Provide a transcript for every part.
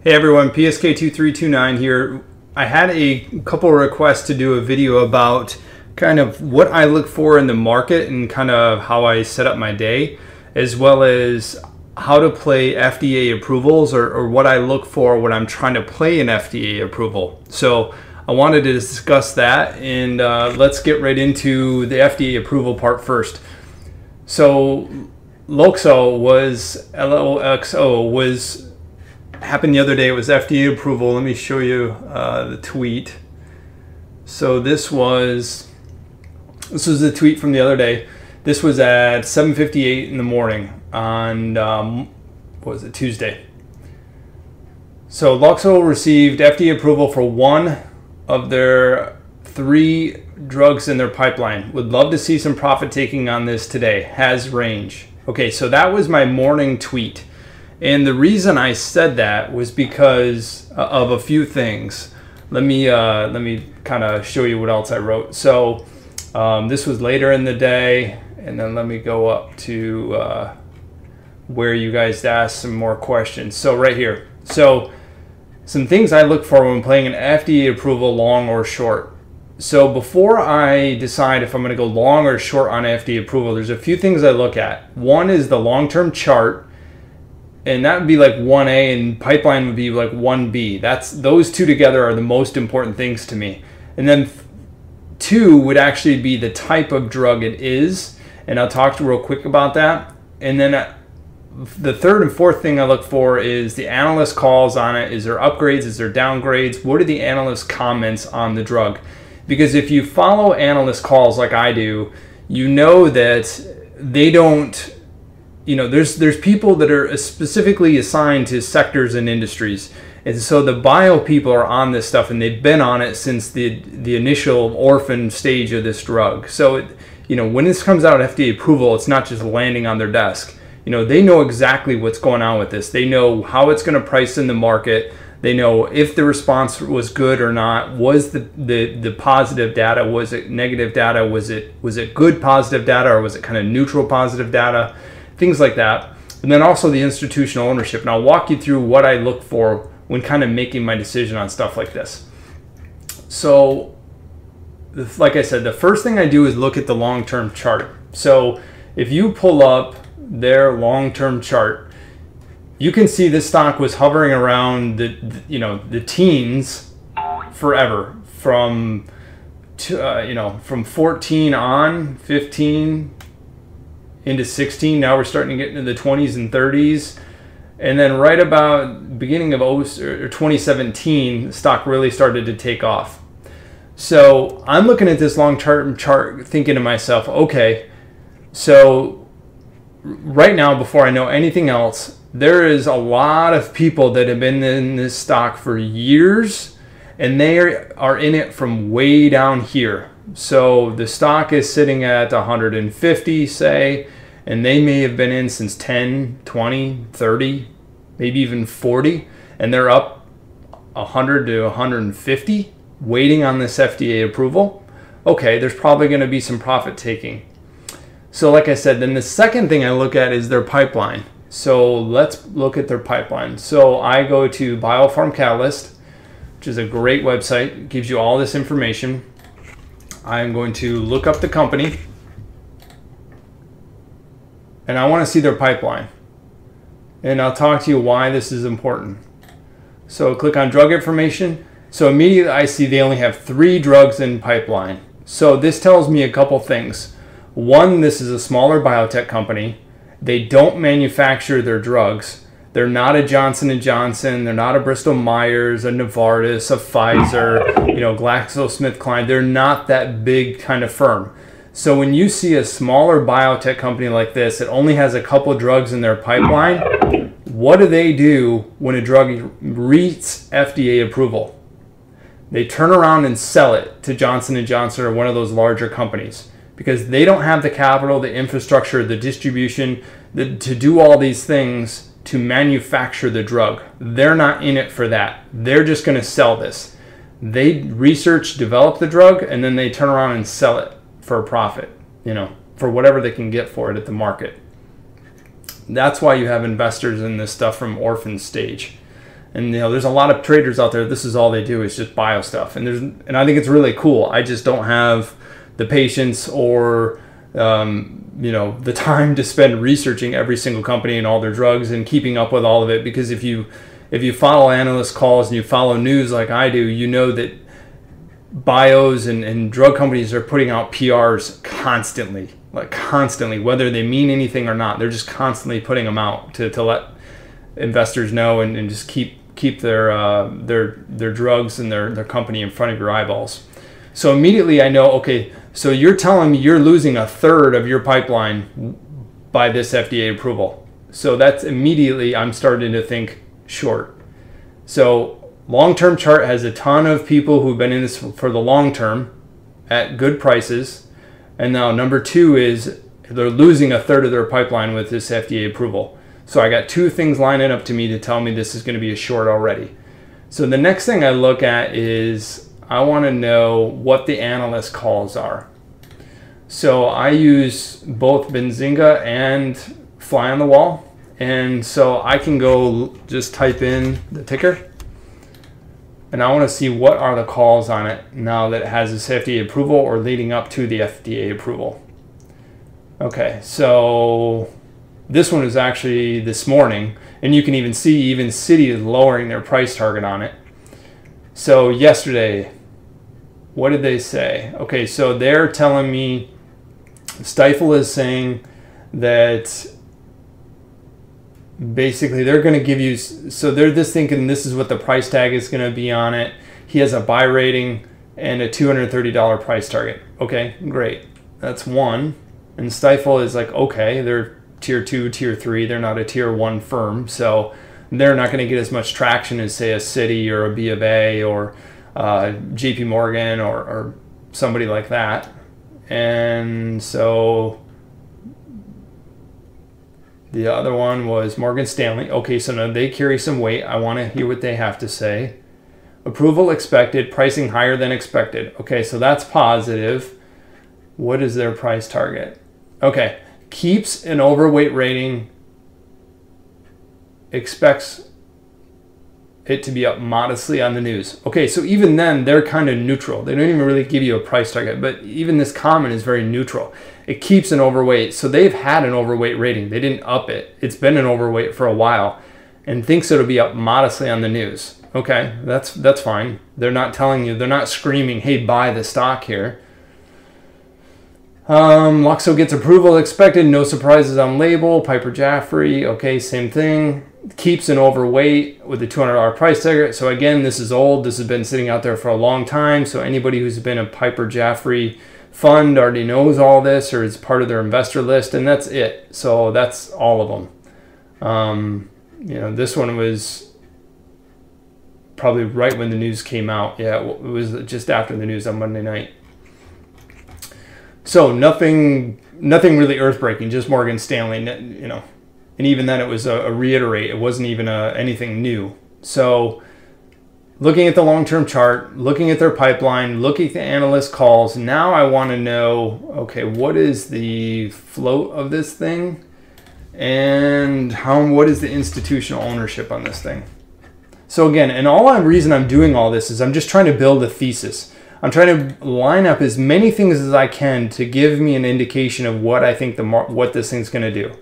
Hey everyone, PSK2329 here. I had a couple of requests to do a video about kind of what I look for in the market and kind of how I set up my day, as well as how to play FDA approvals or what I look for when I'm trying to play an FDA approval. So I wanted to discuss that, and let's get right into the FDA approval part first. So LOXO happened the other day. It was FDA approval. Let me show you the tweet. So this was the tweet from the other day. This was at 7:58 in the morning on what was it, Tuesday. So LOXO received FDA approval for one of their 3 drugs in their pipeline. Would love to see some profit taking on this today. Has range. Okay, so that was my morning tweet. And the reason I said that was because of a few things. Let me kind of show you what else I wrote. So this was later in the day, and then let me go up to where you guys asked some more questions. So right here. So some things I look for when playing an FDA approval, long or short. So before I decide if I'm going to go long or short on FDA approval, there's a few things I look at. One is the long-term chart. And that would be like 1A, and pipeline would be like 1B. Those two together are the most important things to me. And then 2 would actually be the type of drug it is. And I'll talk real quick about that. And then the 3rd and 4th thing I look for is the analyst calls on it. Is there upgrades? Is there downgrades? What are the analyst comments on the drug? Because if you follow analyst calls like I do, you know that they don't, there's people that are specifically assigned to sectors and industries. And so the bio people are on this stuff, and they've been on it since the initial orphan stage of this drug. So, when this comes out of FDA approval, it's not just landing on their desk. They know exactly what's going on with this. They know how it's going to price in the market. They know if the response was good or not. Was the positive data? Was it negative data? Was it good positive data, or was it kind of neutral positive data? Things like that. And then also the institutional ownership. And I'll walk you through what I look for when kind of making my decision on stuff like this. So, like I said, the first thing I do is look at the long-term chart. So if you pull up their long-term chart, you can see this stock was hovering around the teens forever, from 14 on, 15 into 16. Now we're starting to get into the 20s and 30s, and then right about beginning of 2017, the stock really started to take off. So I'm looking at this long-term chart, thinking to myself, okay, so right now, before I know anything else, there is a lot of people that have been in this stock for years, and they are in it from way down here. So the stock is sitting at 150, say, and they may have been in since 10, 20, 30, maybe even 40, and they're up 100 to 150 waiting on this FDA approval. Okay, there's probably going to be some profit taking. So like I said, then the second thing I look at is their pipeline. So let's look at their pipeline. So I go to Biopharm Catalyst, which is a great website. It gives you all this information. I'm going to look up the company, and I want to see their pipeline. And I'll talk to you why this is important. So click on drug information. So immediately I see they only have 3 drugs in pipeline. So this tells me a couple things. One, this is a smaller biotech company. They don't manufacture their drugs. They're not a Johnson & Johnson. They're not a Bristol Myers, a Novartis, a Pfizer, GlaxoSmithKline. They're not that big kind of firm. So when you see a smaller biotech company like this that only has a couple of drugs in their pipeline, what do when a drug reaches FDA approval? They turn around and sell it to Johnson & Johnson or one of those larger companies, because they don't have the capital, the infrastructure, the distribution to do all these things to manufacture the drug. They're not in it for that. They're just going to sell this. They research, develop the drug, and then they turn around and sell it for a profit, for whatever they can get for it at the market. That's why you have investors in this stuff from orphan stage. And there's a lot of traders out there. This is all they do is just bio stuff, and I think it's really cool. I just don't have the patience or the time to spend researching every single company and all their drugs and keeping up with all of it. Because if you follow analyst calls and you follow news like I do, you know that bios and drug companies are putting out PRs constantly, whether they mean anything or not. They're just constantly putting them out to let investors know and just keep their drugs and their company in front of your eyeballs. So immediately I know, okay, so you're telling me you're losing a third of your pipeline by this FDA approval. So that's immediately I'm starting to think short. So long-term chart has a ton of people who've been in this for the long term at good prices. And now number two is they're losing a third of their pipeline with this FDA approval. So I got two things lining up to me to tell me this is going to be a short already. So the next thing I look at is I want to know what the analyst calls are. So I use both Benzinga and Fly on the Wall. And so I can go just type in the ticker. And I want to see what are the calls on it now that it has this FDA approval or leading up to the FDA approval. Okay, so this one is actually this morning. And you can even see even Citi is lowering their price target on it. So yesterday, what did they say? Okay, so they're telling me, Stifel is saying that basically they're going to give you, so they're just thinking this is what the price tag is going to be on it. He has a buy rating and a $230 price target. Okay, great. That's one. And Stifel is like, okay, they're tier 2, tier 3. They're not a tier 1 firm. So they're not going to get as much traction as, say, a Citi or a B of A or JP Morgan or somebody like that. And so the other one was Morgan Stanley. Okay, so now they carry some weight. I want to hear what they have to say. Approval expected, pricing higher than expected. Okay, so that's positive. What is their price target? Okay, keeps an overweight rating, expects it to be up modestly on the news. Okay, so even then, they're kind of neutral. They don't even really give you a price target, but even this comment is very neutral. It keeps an overweight. So they've had an overweight rating. They didn't up it. It's been an overweight for a while and thinks it'll be up modestly on the news. Okay, that's fine. They're not telling you, they're not screaming, hey, buy the stock here. LOXO gets approval expected, no surprises on label. Piper Jaffray, okay, same thing. Keeps an overweight with a $200 price tag. So again, this is old. This has been sitting out there for a long time. So anybody who's been a Piper Jaffray fund already knows all this or is part of their investor list, and that's it. So that's all of them. This one was probably right when the news came out. Yeah, it was just after the news on Monday night. So nothing really earth-breaking, just Morgan Stanley, and even then it was a reiterate. It wasn't even anything new. So looking at the long-term chart, looking at their pipeline, looking at the analyst calls, now I want to know, okay, what is the float of this thing? And what is the institutional ownership on this thing? So again, and reason I'm doing all this is I'm just trying to build a thesis. I'm trying to line up as many things as I can to give me an indication of what I think what this thing's going to do.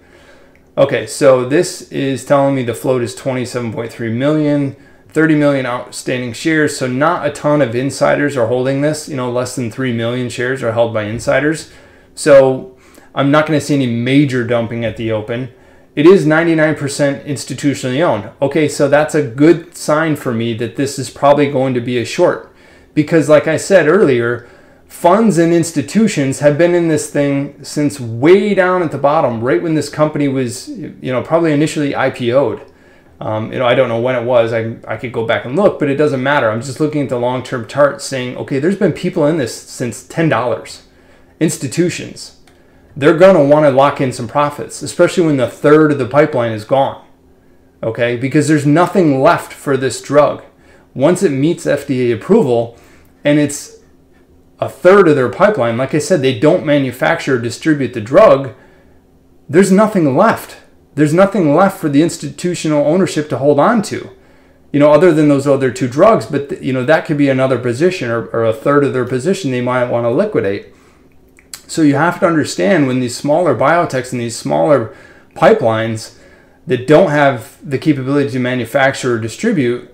Okay, so this is telling me the float is 27.3 million, 30 million outstanding shares. So not a ton of insiders are holding this. Less than 3 million shares are held by insiders. So I'm not going to see any major dumping at the open. It is 99% institutionally owned. Okay, so that's a good sign for me that this is probably going to be a short. Because like I said earlier, funds and institutions have been in this thing since way down at the bottom, right when this company was, probably initially IPO'd. I don't know when it was. I could go back and look, but it doesn't matter. I'm just looking at the long-term chart saying, okay, there's been people in this since $10. Institutions. They're going to want to lock in some profits, especially when the third of the pipeline is gone. Okay, because there's nothing left for this drug. Once it meets FDA approval, and it's a third of their pipeline, like I said, they don't manufacture or distribute the drug, there's nothing left. There's nothing left for the institutional ownership to hold on to. other than those other two drugs, but that could be another position or a third of their position they might want to liquidate. So you have to understand when these smaller biotechs and these smaller pipelines that don't have the capability to manufacture or distribute,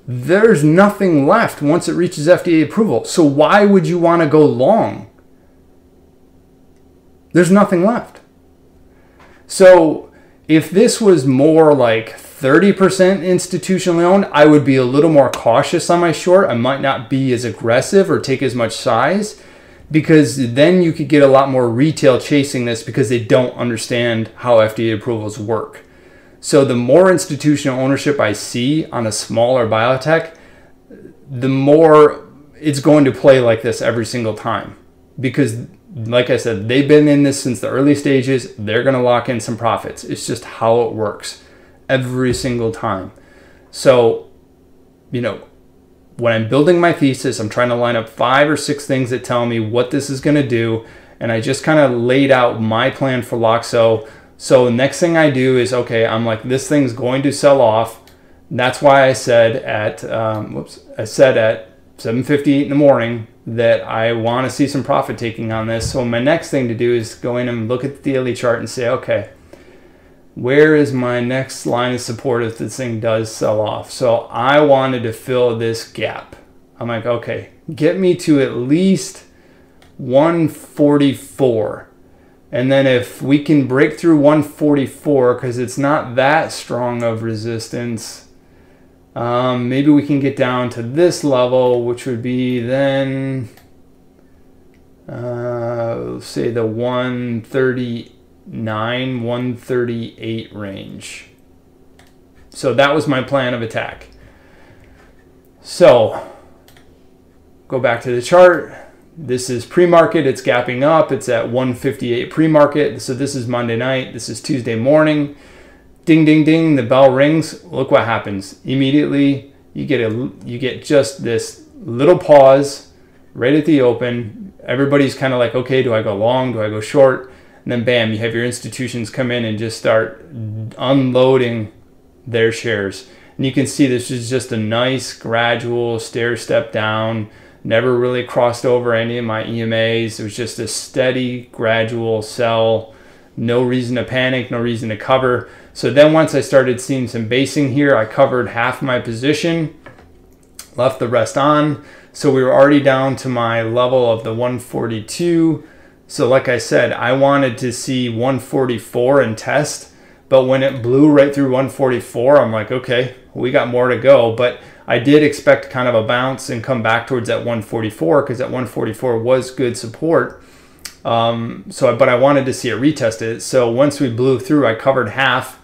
there's nothing left once it reaches FDA approval. So why would you want to go long? There's nothing left. So if this was more like 30% institutionally owned, I would be a little more cautious on my short. I might not be as aggressive or take as much size, because then you could get a lot more retail chasing this because they don't understand how FDA approvals work. So the more institutional ownership I see on a smaller biotech, the more it's going to play like this every single time. Because like I said, they've been in this since the early stages. They're going to lock in some profits. It's just how it works every single time. So, when I'm building my thesis, I'm trying to line up 5 or 6 things that tell me what this is going to do. And I just kind of laid out my plan for LOXO. So the next thing I do is, okay, I'm like, this thing's going to sell off. That's why I said at 7:58 in the morning that I want to see some profit taking on this. So my next thing to do is go in and look at the daily chart and say, okay, where is my next line of support if this thing does sell off? So I wanted to fill this gap. I'm like, okay, get me to at least 144. And then if we can break through 144, because it's not that strong of resistance, maybe we can get down to this level, which would be then, let's say the 139, 138 range. So that was my plan of attack. So go back to the chart. This is pre-market. It's gapping up. It's at 158 pre-market. So this is Monday night. This is Tuesday morning. Ding, ding, ding. The bell rings. Look what happens. Immediately, you get just this little pause right at the open. Everybody's kind of like, okay, do I go long? Do I go short? And then bam, you have your institutions come in and just start unloading their shares. And you can see this is just a nice gradual stair step down. Never really crossed over any of my EMAs. It was just a steady, gradual sell. No reason to panic, no reason to cover. So then once I started seeing some basing here, I covered half my position, left the rest on. So we were already down to my level of the 142. So like I said, I wanted to see 144 and test. But when it blew right through 144, I'm like, okay, we got more to go. But I did expect kind of a bounce and come back towards that 144, because that 144 was good support. But I wanted to see it retest it. So once we blew through, I covered half,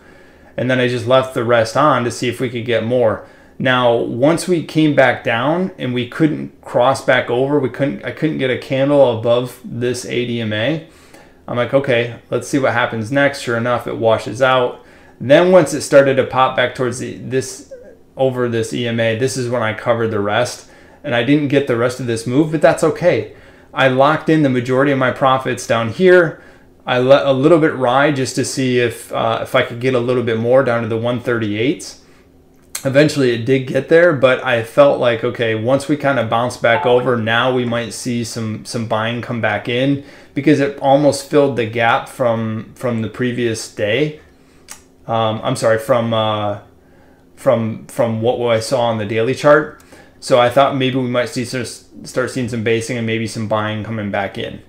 and then I just left the rest on to see if we could get more. Now, once we came back down and we couldn't cross back over, I couldn't get a candle above this ADMA. I'm like, okay, let's see what happens next. Sure enough, it washes out. Then once it started to pop back towards over this EMA, this is when I covered the rest, and I didn't get the rest of this move, but that's okay. I locked in the majority of my profits down here. I let a little bit ride just to see if I could get a little bit more down to the 138s. Eventually it did get there, but I felt like, okay, once we kind of bounce back over, now we might see some buying come back in, because it almost filled the gap from the previous day. I'm sorry, from what I saw on the daily chart. So I thought maybe we might start seeing some basing and maybe some buying coming back in.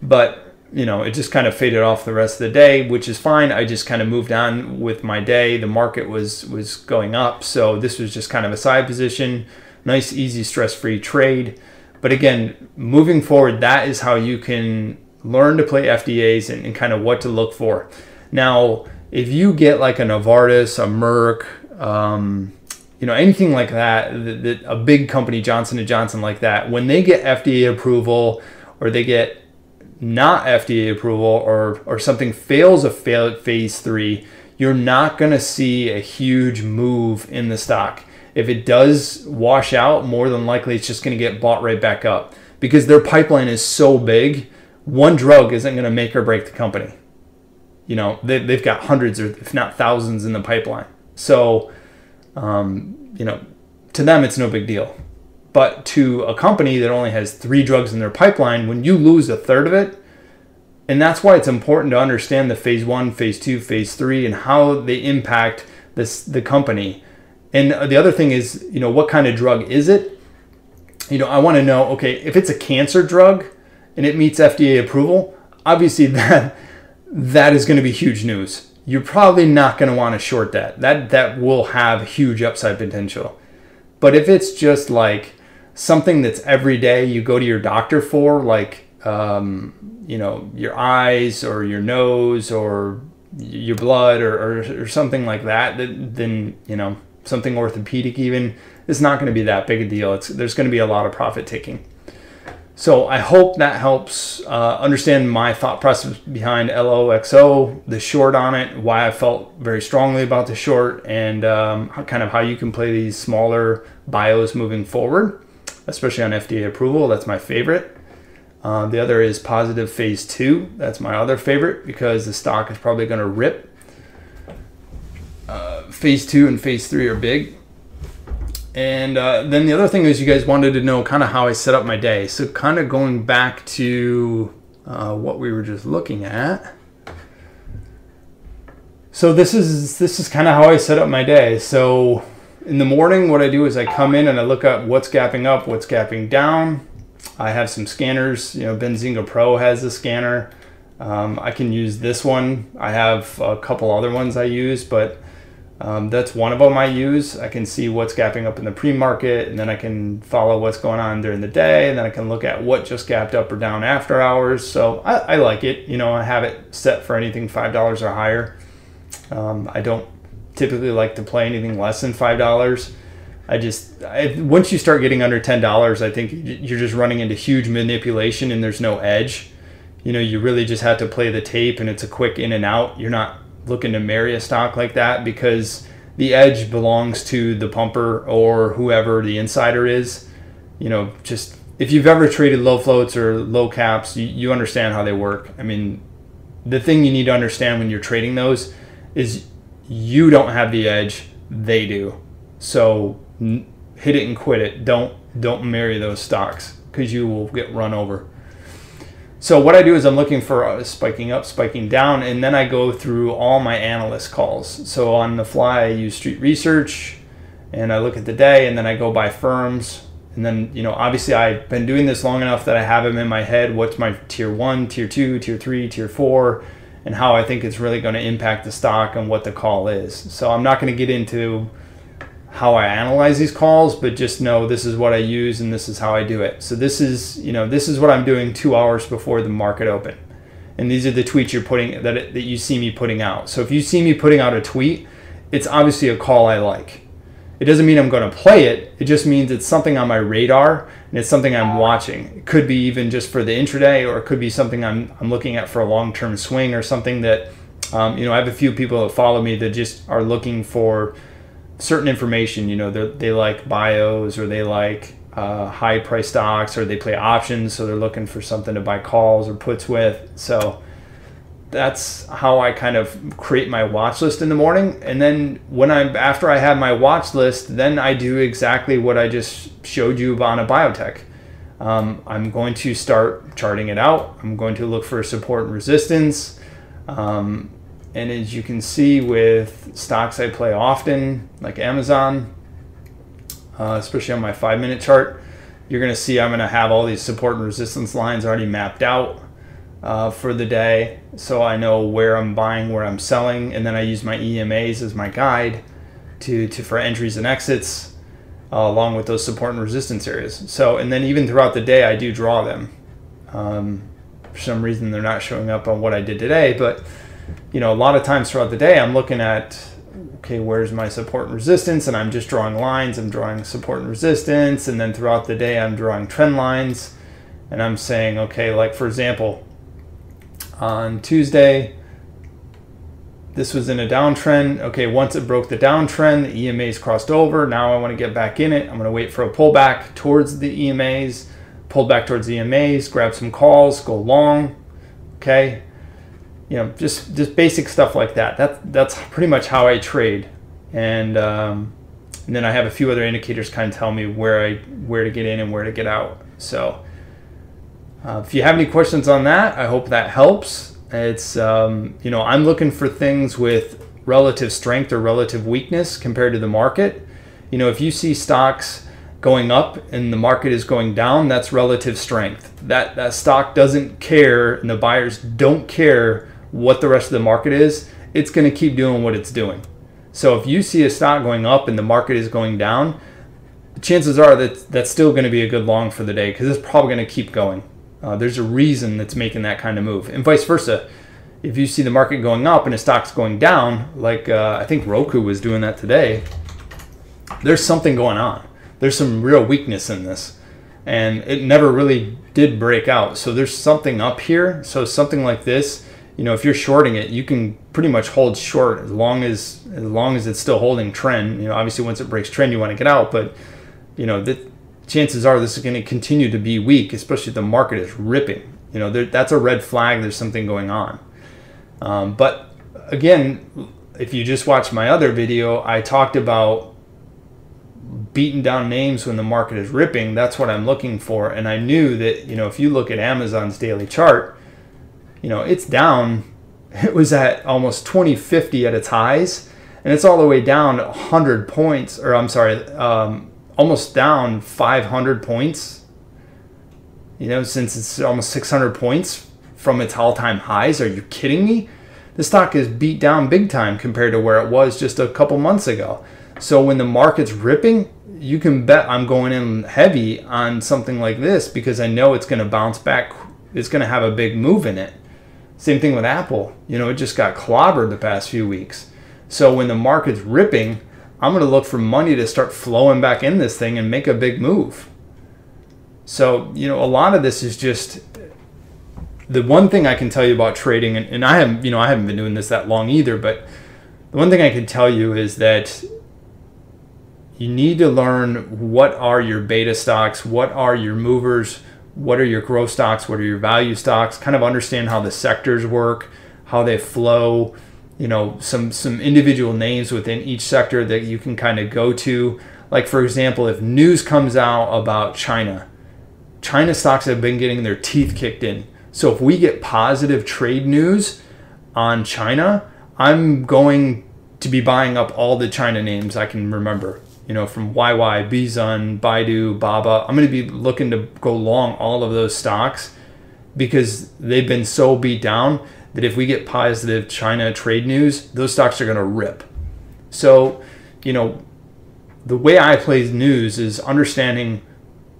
But, it just kind of faded off the rest of the day, which is fine. I just kind of moved on with my day. The market was going up. So this was just kind of a side position. Nice, easy, stress-free trade. But again, moving forward, that is how you can learn to play FDAs and kind of what to look for. Now, if you get like a Novartis, a Merck, anything like that, a big company, Johnson & Johnson like that, when they get FDA approval, or they get not FDA approval, or something fails a phase 3, you're not going to see a huge move in the stock. If it does wash out, more than likely it's just going to get bought right back up, because their pipeline is so big. One drug isn't going to make or break the company. They've got hundreds or if not thousands in the pipeline. So, to them, it's no big deal. But to a company that only has 3 drugs in their pipeline, when you lose a third of it, and that's why it's important to understand the phase 1, phase 2, phase 3, and how they impact the company. And the other thing is, what kind of drug is it? I want to know, okay, if it's a cancer drug and it meets FDA approval, obviously that is going to be huge news. You're probably not going to want to short that. That will have huge upside potential. But if it's just like something that's every day you go to your doctor for, like your eyes or your nose or your blood or something like that, then something orthopedic even, it's not going to be that big a deal. There's going to be a lot of profit taking. So I hope that helps understand my thought process behind LOXO, the short on it, why I felt very strongly about the short, and kind of how you can play these smaller bios moving forward, especially on FDA approval. That's my favorite. The other is positive phase 2. That's my other favorite because the stock is probably going to rip. Phase 2 and phase 3 are big. And then the other thing is, you guys wanted to know kind of how I set up my day. So kind of going back to what we were just looking at. So this is kind of how I set up my day. So in the morning, what I do is I come in and I look at what's gapping up, what's gapping down. I have some scanners. Benzinga Pro has a scanner. I can use this one. I have a couple other ones I use, but that's one of them I use. I can see what's gapping up in the pre-market, and then I can follow what's going on during the day, and then I can look at what just gapped up or down after hours. So I like it. I have it set for anything $5 or higher. I don't typically like to play anything less than $5. Once you start getting under $10, I think you're just running into huge manipulation and there's no edge. You really just have to play the tape, and it's a quick in and out. You're not looking to marry a stock like that because the edge belongs to the pumper or whoever the insider is. Just if you've ever traded low floats or low caps, you understand how they work. I mean, the thing you need to understand when you're trading those is you don't have the edge, they do. So hit it and quit it. Don't marry those stocks because you will get run over. So what I do is I'm looking for spiking up, spiking down, and then I go through all my analyst calls. So on the fly, I use Street Research, and I look at the day, and then I go by firms. And then, obviously I've been doing this long enough that I have them in my head. What's my tier 1, tier 2, tier 3, tier 4, and how I think it's really going to impact the stock and what the call is. So I'm not going to get into how I analyze these calls, but just know this is what I use and this is how I do it. So this is what I'm doing 2 hours before the market open. And these are the tweets you're putting that you see me putting out. So if you see me putting out a tweet, it's obviously a call I like. It doesn't mean I'm going to play it. It just means it's something on my radar and it's something I'm watching. It could be even just for the intraday, or it could be something I'm looking at for a long-term swing, or something that I have a few people that follow me that just are looking for certain information. They like bios, or they like high price stocks, or they play options, so they're looking for something to buy calls or puts with. So that's how I kind of create my watch list in the morning. And then after I have my watch list, then I do exactly what I just showed you on a biotech. I'm going to start charting it out. I'm going to look for support and resistance. And as you can see with stocks I play often, like Amazon, especially on my 5-minute chart, you're going to see I'm going to have all these support and resistance lines already mapped out for the day. So I know where I'm buying, where I'm selling, and then I use my EMAs as my guide for entries and exits, along with those support and resistance areas. So, and then even throughout the day, I do draw them. For some reason, they're not showing up on what I did today, but a lot of times throughout the day, I'm looking at, okay, where's my support and resistance? And I'm just drawing lines. I'm drawing support and resistance. And then throughout the day, I'm drawing trend lines. And I'm saying, okay, like for example, on Tuesday, this was in a downtrend. Okay, once it broke the downtrend, the EMAs crossed over. Now I want to get back in it. I'm going to wait for a pullback towards the EMAs, pull back towards the EMAs, grab some calls, go long. Okay. Just basic stuff like that. That's pretty much how I trade. And And then I have a few other indicators kind of tell me where to get in and where to get out. So if you have any questions on that, I hope that helps. It's, you know, I'm looking for things with relative strength or relative weakness compared to the market. You know, if you see stocks going up and the market is going down, that's relative strength. That stock doesn't care, and the buyers don't care what the rest of the market is. It's going to keep doing what it's doing. So if you see a stock going up and the market is going down, chances are that that's still going to be a good long for the day, because it's probably going to keep going. There's a reason that's making that kind of move, and vice versa. If you see the market going up and a stock's going down, like I think Roku was doing that today, there's something going on. There's some real weakness in this, and it never really did break out. So there's something up here. So something like this, you know, if you're shorting it, you can pretty much hold short as long as it's still holding trend. You know, obviously once it breaks trend, you want to get out, but you know, the chances are this is going to continue to be weak, especially if the market is ripping. You know, that's a red flag. There's something going on. But again, if you just watch my other video, I talked about beating down names when the market is ripping. That's what I'm looking for. And I knew that, you know, if you look at Amazon's daily chart, you know, it's down. It was at almost 2050 at its highs, and it's all the way down 100 points, or I'm sorry, almost down 500 points, you know, since it's almost 600 points from its all-time highs. Are you kidding me? The stock is beat down big time compared to where it was just a couple months ago. So when the market's ripping, you can bet I'm going in heavy on something like this, because I know it's going to bounce back. It's going to have a big move in it. Same thing with Apple. You know, it just got clobbered the past few weeks. So when the market's ripping, I'm going to look for money to start flowing back in this thing and make a big move. So, you know, a lot of this is just the one thing I can tell you about trading, and I haven't been doing this that long either, but the one thing I can tell you is that you need to learn what are your beta stocks, what are your movers, what are your growth stocks, what are your value stocks, kind of understand how the sectors work, how they flow, you know, some individual names within each sector that you can kind of go to. Like, for example, if news comes out about China stocks have been getting their teeth kicked in. So if we get positive trade news on China, I'm going to be buying up all the China names I can remember. You know, from YY, Bizun, Baidu, Baba. I'm going to be looking to go long all of those stocks, because they've been so beat down that if we get positive China trade news, those stocks are going to rip. So, you know, the way I play news is understanding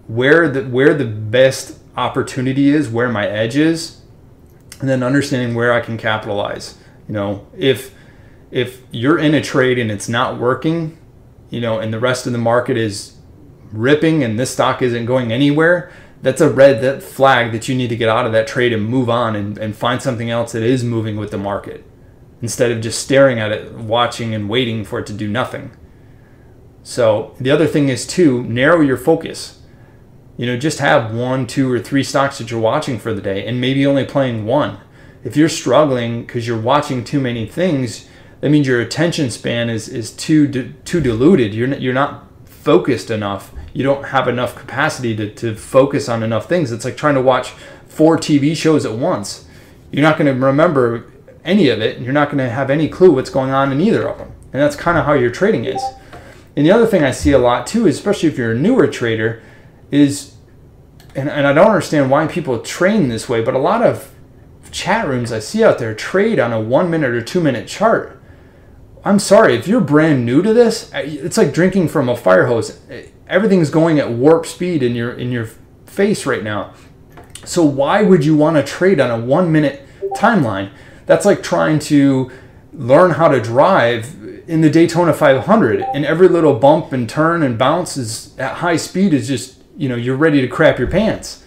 where the best opportunity is, where my edge is, and then understanding where I can capitalize. You know, if you're in a trade and it's not working, you know, and the rest of the market is ripping and this stock isn't going anywhere, that's a red flag that you need to get out of that trade and move on and find something else that is moving with the market, instead of just staring at it, watching and waiting for it to do nothing. So the other thing is to narrow your focus. You know, just have 1, 2, or 3 stocks that you're watching for the day, and maybe only playing one. If you're struggling because you're watching too many things, that means your attention span is too diluted. You're not focused enough. You don't have enough capacity to focus on enough things. It's like trying to watch 4 TV shows at once. You're not going to remember any of it, and you're not going to have any clue what's going on in either of them. And that's kind of how your trading is. And the other thing I see a lot too, especially if you're a newer trader, is, and I don't understand why people train this way, but a lot of chat rooms I see out there trade on a 1-minute or 2-minute chart. I'm sorry, if you're brand new to this, it's like drinking from a fire hose. Everything's going at warp speed in your face right now. So why would you want to trade on a 1-minute timeline? That's like trying to learn how to drive in the Daytona 500, and every little bump and turn and bounce is at high speed is just, you know, you're ready to crap your pants.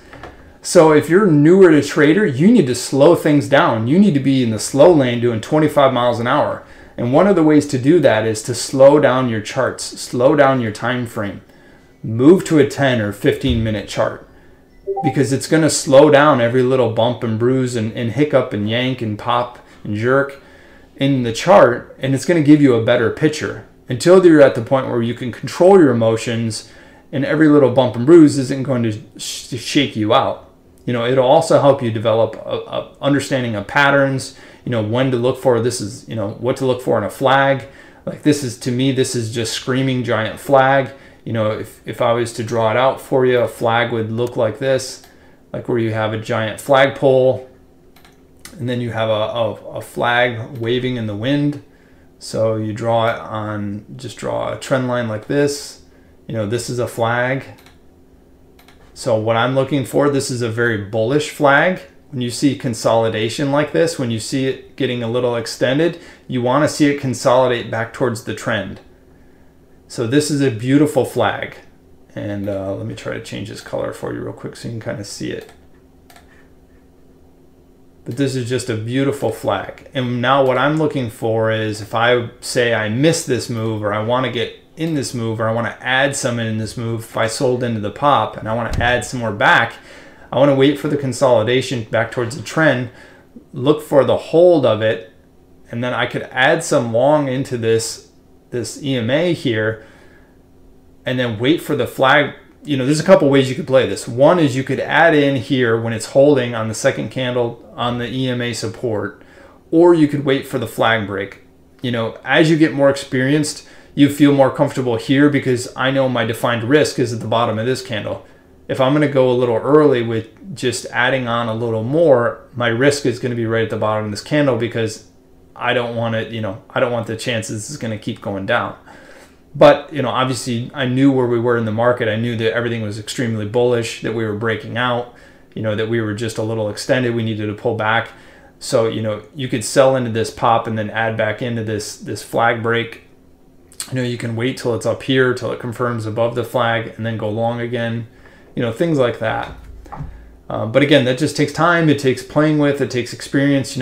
So if you're newer to trader, you need to slow things down. You need to be in the slow lane doing 25 miles an hour. And one of the ways to do that is to slow down your charts, slow down your time frame. Move to a 10 or 15-minute chart, because it's going to slow down every little bump and bruise and hiccup and yank and pop and jerk in the chart, and it's going to give you a better picture. until you're at the point where you can control your emotions, and every little bump and bruise isn't going to shake you out. It'll also help you develop a understanding of patterns, when to look for. This is, what to look for in a flag. Like this is, to me, this is just screaming giant flag. If I was to draw it out for you, a flag would look like this, like where you have a giant flagpole, and then you have a flag waving in the wind. So you draw it on, just draw a trend line like this. This is a flag. So what I'm looking for, this is a very bullish flag. When you see consolidation like this, when you see it getting a little extended, you want to see it consolidate back towards the trend. So this is a beautiful flag. And let me try to change this color for you real quick so you can kind of see it. But this is just a beautiful flag. And now what I'm looking for is, if I say I missed this move, or I want to get in this move, or I want to add some in this move, if I sold into the pop and I want to add some more back, I want to wait for the consolidation back towards the trend, look for the hold of it, and then I could add some long into this EMA here, and then wait for the flag. There's a couple ways you could play this. One is you could add in here when it's holding on the second candle on the EMA support, or you could wait for the flag break. As you get more experienced, you feel more comfortable here, because I know my defined risk is at the bottom of this candle. If I'm going to go a little early with just adding on a little more, my risk is going to be right at the bottom of this candle, because I don't want it, I don't want the chances this is going to keep going down. But, obviously I knew where we were in the market. I knew that everything was extremely bullish, that we were breaking out, that we were just a little extended. We needed to pull back. So, you could sell into this pop and then add back into this flag break. You can wait till it's up here, till it confirms above the flag, and then go long again, things like that. But again, that just takes time. It takes playing with, it takes experience.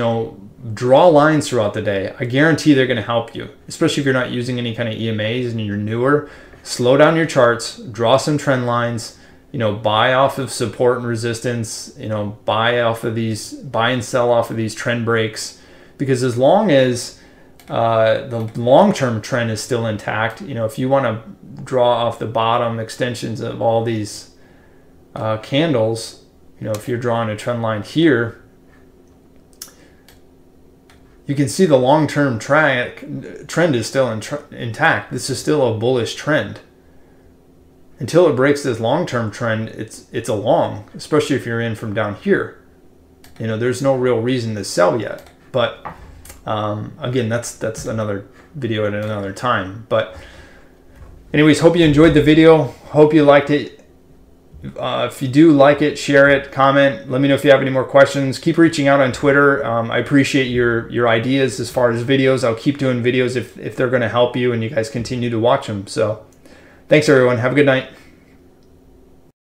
Draw lines throughout the day. I guarantee they're going to help you, especially if you're not using any kind of EMAs and you're newer. Slow down your charts, draw some trend lines, buy off of support and resistance, buy and sell off of these trend breaks, because as long as the long-term trend is still intact, if you want to draw off the bottom extensions of all these candles, if you're drawing a trend line here, you can see the long-term trend is still intact. This is still a bullish trend. Until it breaks this long-term trend, it's a long, especially if you're in from down here. There's no real reason to sell yet. But again, that's another video at another time. But anyways, hope you enjoyed the video. Hope you liked it. If you do like it, share it, comment. Let me know if you have any more questions. Keep reaching out on Twitter. I appreciate your ideas as far as videos. I'll keep doing videos if they're going to help you and you guys continue to watch them. So thanks, everyone. Have a good night.